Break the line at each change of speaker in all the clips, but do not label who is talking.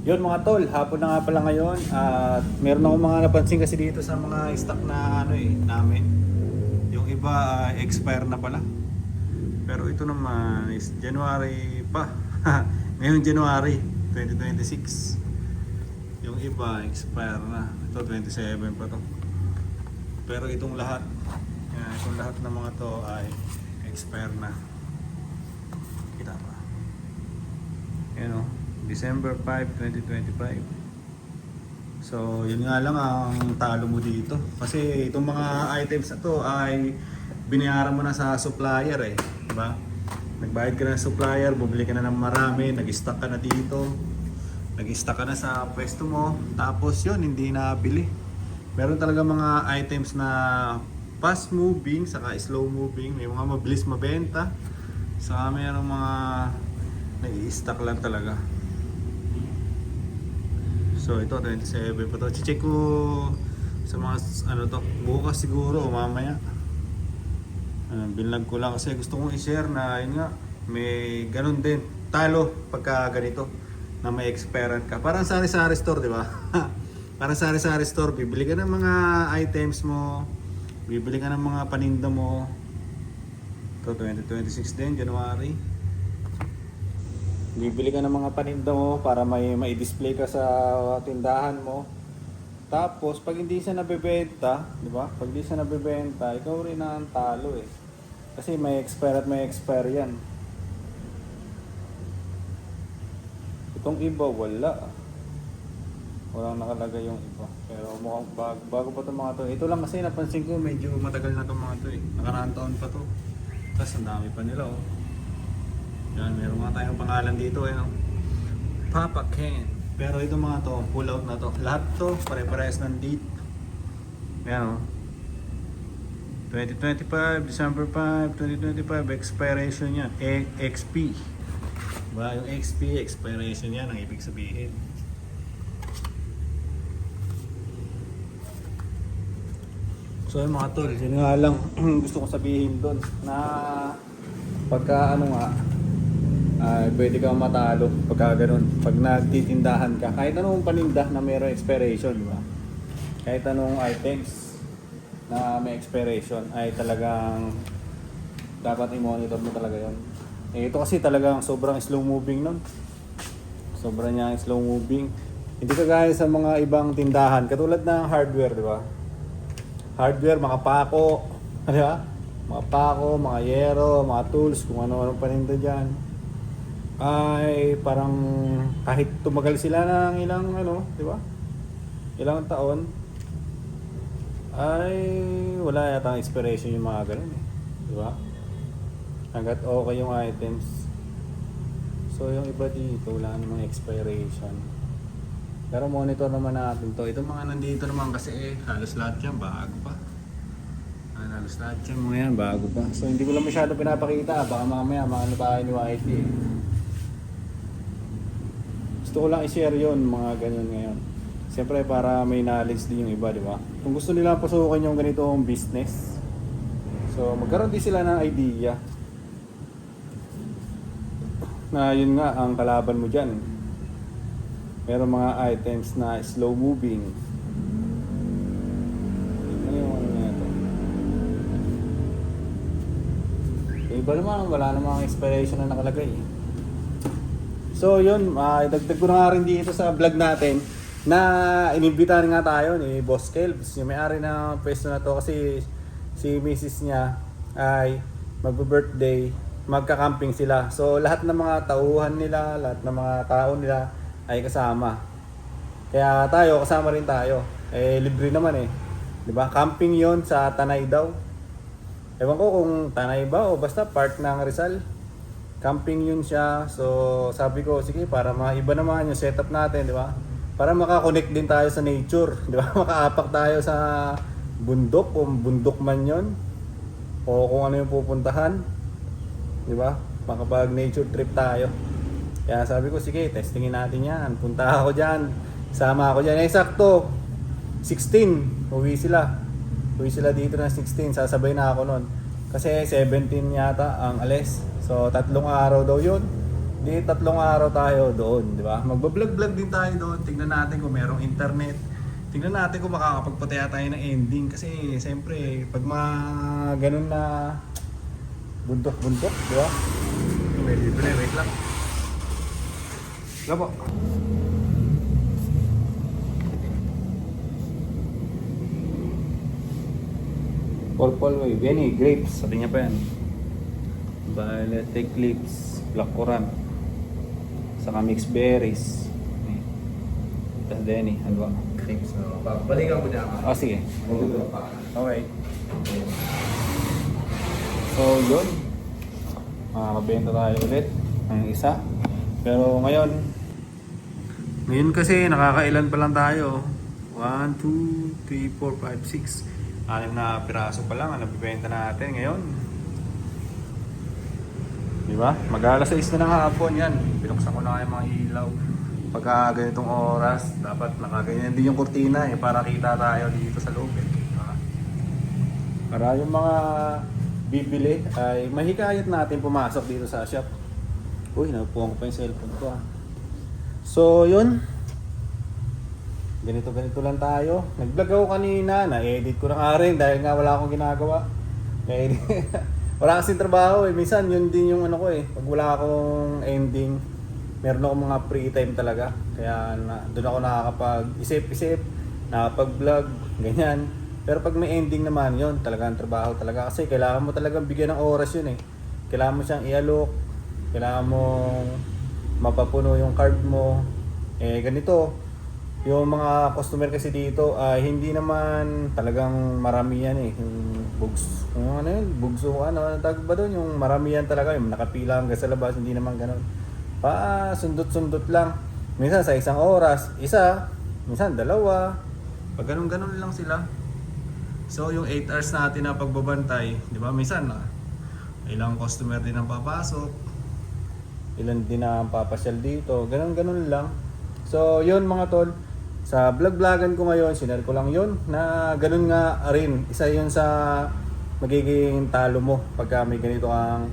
Yun mga tol, hapon na nga pala ngayon at meron akong mga napansin kasi dito sa mga stock na namin. Yung iba expire na pala. Pero ito naman is January pa. Ngayon January 2026. Yung iba expire na. Ito 27 pa to. Pero itong lahat, itong lahat ng mga to ay expire na. Kita pa. Yan o. December 5, 2025. So, yun nga lang ang talo mo dito. Kasi itong mga items na to ay binayaran mo na sa supplier diba? Nagbayad ka na sa supplier, bumili ka na ng marami, nag-stock ka na dito. Nag-stock ka na sa pwesto mo. Tapos yun, hindi nabili. Meron talaga mga items na fast moving, saka slow moving. May mga mabilis mabenta. Saka mayroong mga nai-stock lang talaga. So ito 27 pa to. Check ko sa mga bukas siguro o mamaya. Binlag ko lang kasi gusto kong i-share na yun nga, may ganun din talo pagka ganito na may expired ka. Parang sari-sari store, di ba? Parang sari-sari store, bibili ka ng mga items mo, bibili ka ng mga paninda mo. Ito 2026 din, January. Bibili ka ng mga paninda mo para may display ka sa tindahan mo. Tapos pag hindi siya nabebenta, 'di ba? Pag hindi siya nabebenta, ikaw rin ang talo Kasi may expire at may expire 'yan. Itong iba wala. Walang nakalagay yung iba. Pero mukhang bago pa 'tong mga 'to. Ito lang kasi napansin ko medyo matagal na 'tong mga 'to Nakaraang taon pa 'to. Tapos ang dami pa nila Yan, meron nga tayong pangalan dito Papa Ken. Pero ito mga to, pull out na to. Lahat to, pare-parehas ng date. Yan 2025, December 5, 2025, expiration yan. XP. Diba? Yung XP, expiration yan, ang ibig sabihin. So yung mga tol, yun nga lang gusto kong sabihin doon na pagka ay pwede kang matalo pagka ganun. Pag nagtitindahan ka, kahit anong paninda na mayroong expiration, di ba? Kahit anong items na may expiration ay talagang dapat i-monitor mo talaga yon. Ito kasi talagang sobrang slow moving nun. Sobrang niya slow moving. Hindi kagaya sa mga ibang tindahan, katulad ng hardware, di ba? Hardware, mga pako, di ba? Mga pako, mga yero, mga tools, kung ano-anong paninda dyan. Ay parang kahit tumagal sila ng ilang di ba? Ilang taon ay wala yata ang expiration yung mga ganun di ba? Hanggat okay yung items. So yung iba dito wala namang expiration. Pero monitor naman natin to. Itong mga nandito naman kasi halos lahat yan bago pa. Halos lahat yan mga yan bago pa. So hindi ko lang masyado pinapakita. Baka mamaya maano tayo ni YT Gusto ko lang i-share yun, mga ganyan ngayon. Siyempre para may knowledge din yung iba, di ba? Kung gusto nila pasukin yung ganitong business, so magkaroon din sila ng idea na yun nga ang kalaban mo dyan. Meron mga items na slow moving. Ano yung na ito? Yung iba naman, wala namang expiration na nakalagay So yun, dagdag ko na nga rin dito sa vlog natin na inimbitahan nga tayo ni Boss Kelps, yung may-ari ng pwesto na to kasi si Mrs. niya ay magbe-birthday, magka-camping sila. So lahat ng mga tauhan nila, lahat ng mga tao nila ay kasama. Kaya tayo, kasama rin tayo. Libre naman 'Di ba? Camping 'yon sa Tanay daw. Ewan ko kung Tanay ba o basta part ng Rizal. Camping yun siya. So sabi ko, sige, para maiba naman yung setup natin, di ba? Para makakonect din tayo sa nature, di ba? Makaapak tayo sa bundok, kung bundok man yun. O kung ano yung pupuntahan, di ba? Makapag nature trip tayo. Kaya sabi ko, sige, testingin natin yan. Punta ako dyan. Sama ako dyan. Sakto, 16. Uwi sila. Uwi sila dito na 16. Sasabay na ako nun. Kasi 17 yata ang alis. So 3 araw daw yun. Di 3 araw tayo doon, di ba? Magbablog-vlog din tayo doon. Tingnan natin kung merong internet. Tingnan natin kung makakapagpataya tayo ng ending. Kasi siyempre, pag mga ganun na bundok-bundok, di ba? May libre, wait lang. Wala po. Purple wave, yan eh, grapes, sabi niya pa yan. Violet eclipse, black currant, saka mixed berries. Tapos din eh, ano ba?
Thanks. Balikan ko niya ka.
Oh, sige. Okay. So, yun. Makakabenta tayo ulit ng isa. Pero ngayon kasi nakakailan pa lang tayo. 1, 2, 3, 4, 5, 6. 6 na piraso pa lang ang nabibenta natin ngayon. Diba? Mag-alas 6 na ng hapon yan. Binuksan ko na yung mga ilaw. Pagka ganitong oras, dapat nakaganyan din yung kurtina eh, para kita tayo dito sa loob eh. Para yung mga bibili ay mahikayat natin pumasok dito sa shop. Uy, napupuan ko pa yung cellphone ko ah. So yun, ganito lang tayo. Nag-vlog ako kanina, na-edit ko na nga rin dahil nga wala akong ginagawa. Wala kasing trabaho eh. Minsan yun din yung ano ko eh. Pag wala akong ending, meron akong mga free time talaga. Kaya doon ako nakakapag-isip-isip, nakakapag-vlog, ganyan. Pero pag may ending naman yun, talagang trabaho talaga. Kasi kailangan mo talagang bigyan ng oras yun eh. Kailangan mo siyang i-alok, kailangan mo mapapuno yung card mo. Eh ganito, yung mga customer kasi dito ay hindi naman talagang marami yan eh. Yung bugs, yung ano yun, bugso, ano tawag ba doon? Yung marami yan talaga, yung nakapila hanggang sa labas, hindi naman ganun. Sundot-sundot lang. Minsan sa isang oras, isa, minsan dalawa. Pag ganun-ganun lang sila. So yung 8 hours natin na pagbabantay, di ba? Minsan ilang customer din ang papasok. Ilan din na ang papasyal dito. Ganun-ganun lang. So yun mga tol, sa vlog-vlogan ko ngayon, sinare ko lang yun na ganun nga rin. Isa yun sa magiging talo mo pagka may ganito kang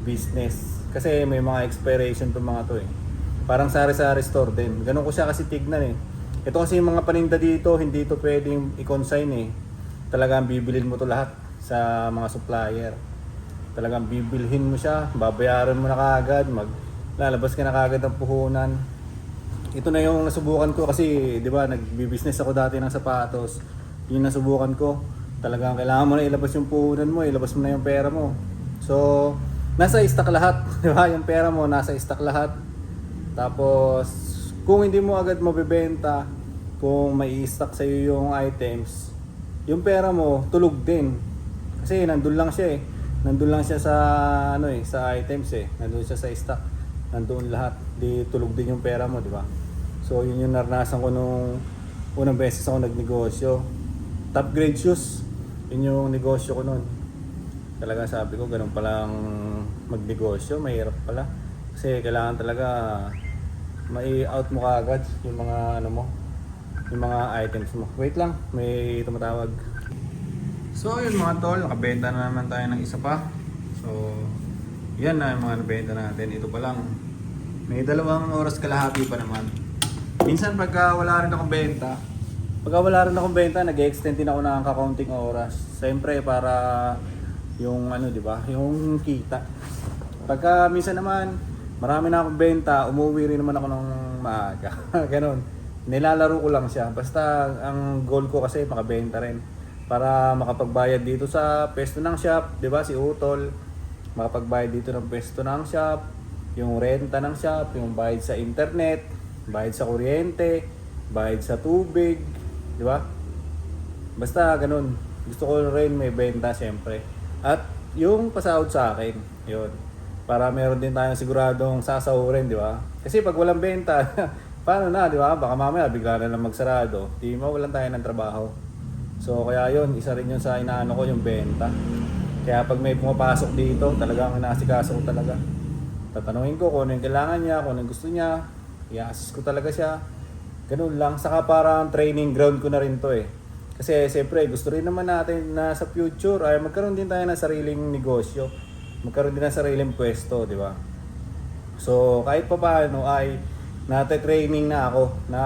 business. Kasi may mga expiration itong mga to eh. Parang sari-sari store din. Ganun ko siya kasi tignan eh. Ito kasi yung mga paninda dito, hindi to pwedeng i-consign eh. Talagang bibilhin mo to lahat sa mga supplier. Talagang bibilhin mo siya, babayaran mo na kaagad, lalabas ka na kaagad ng puhunan. Ito na yung nasubukan ko kasi, di ba, nagbi-business ako dati ng sapatos. Yung nasubukan ko, talagang kailangan mo na ilabas yung puhunan mo, ilabas mo na yung pera mo. So, nasa stock lahat, di ba? Yung pera mo nasa stock lahat. Tapos kung hindi mo agad mabebenta, kung may stock sa iyo yung items, yung pera mo tulog din. Kasi nandun lang siya eh. Nandun lang siya sa sa items eh. Nandun siya sa stock. Nandun lahat. Di tulog din yung pera mo, di ba? So yun yung naranasan ko nung unang beses ako nagnegosyo. Top grade shoes. Yun yung negosyo ko noon. Talaga sabi ko, ganun palang magnegosyo, mahirap pala. Kasi kailangan talaga mai-out mo kaagad yung mga yung mga items mo. Wait lang, may tumatawag. So yun mga tol, nakabenta na naman tayo ng isa pa. So yan na yung mga nabenta natin. Ito pa lang. May 2 oras kalahati pa naman. Minsan pagka wala rin akong benta, nag-extend din ako ng kakaunting oras. Siyempre para yung di ba? Yung kita. Pagka minsan naman marami na akong benta, umuwi rin naman ako ng maaga. Ganon. Nilalaro ko lang siya. Basta ang goal ko kasi makabenta rin para makapagbayad dito sa pwesto ng shop, 'di ba? Si Utol makapagbayad dito ng pwesto ng shop, yung renta ng shop, yung bayad sa internet, bayad sa kuryente, bayad sa tubig, 'di ba? Basta ganun. Gusto ko rin may benta siyempre. At yung pasahod sa akin, 'yun. Para meron din tayong siguradong sasahurin, 'di ba? Kasi pag walang benta, paano na, 'di ba? Baka mamaya bigla na lang magsarado. Di mawalan tayo ng trabaho. So kaya 'yun, isa rin 'yun sa inaano ko yung benta. Kaya pag may pumapasok dito, talagang inaasikaso ko talaga. Tatanungin ko kung ano yung kailangan niya, kung ano yung gusto niya. I-assist ko talaga siya. Ganun lang. Saka parang training ground ko na rin to eh. Kasi siyempre gusto rin naman natin na sa future ay magkaroon din tayo ng sariling negosyo. Magkaroon din ng sariling pwesto, di ba? So kahit pa paano ay nate-training na ako na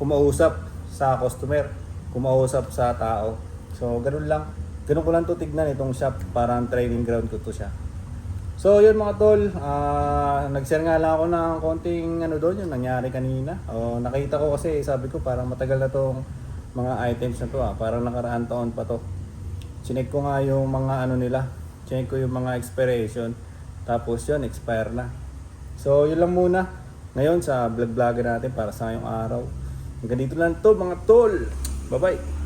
kumausap sa customer, kumausap sa tao. So ganun lang. Ganun ko lang to tignan itong shop, parang training ground ko to siya. So yun mga tol, nag-share nga lang ako ng konting ano doon, yung nangyari kanina. Nakita ko kasi, sabi ko parang matagal na tong mga items na to parang nakaraan taon pa to. Chinek ko nga yung mga ano nila, chinek ko yung mga expiration, tapos yun, expire na. So yun lang muna ngayon sa vlog natin para sa ngayong araw. Hanggang dito lang to mga tol, bye bye!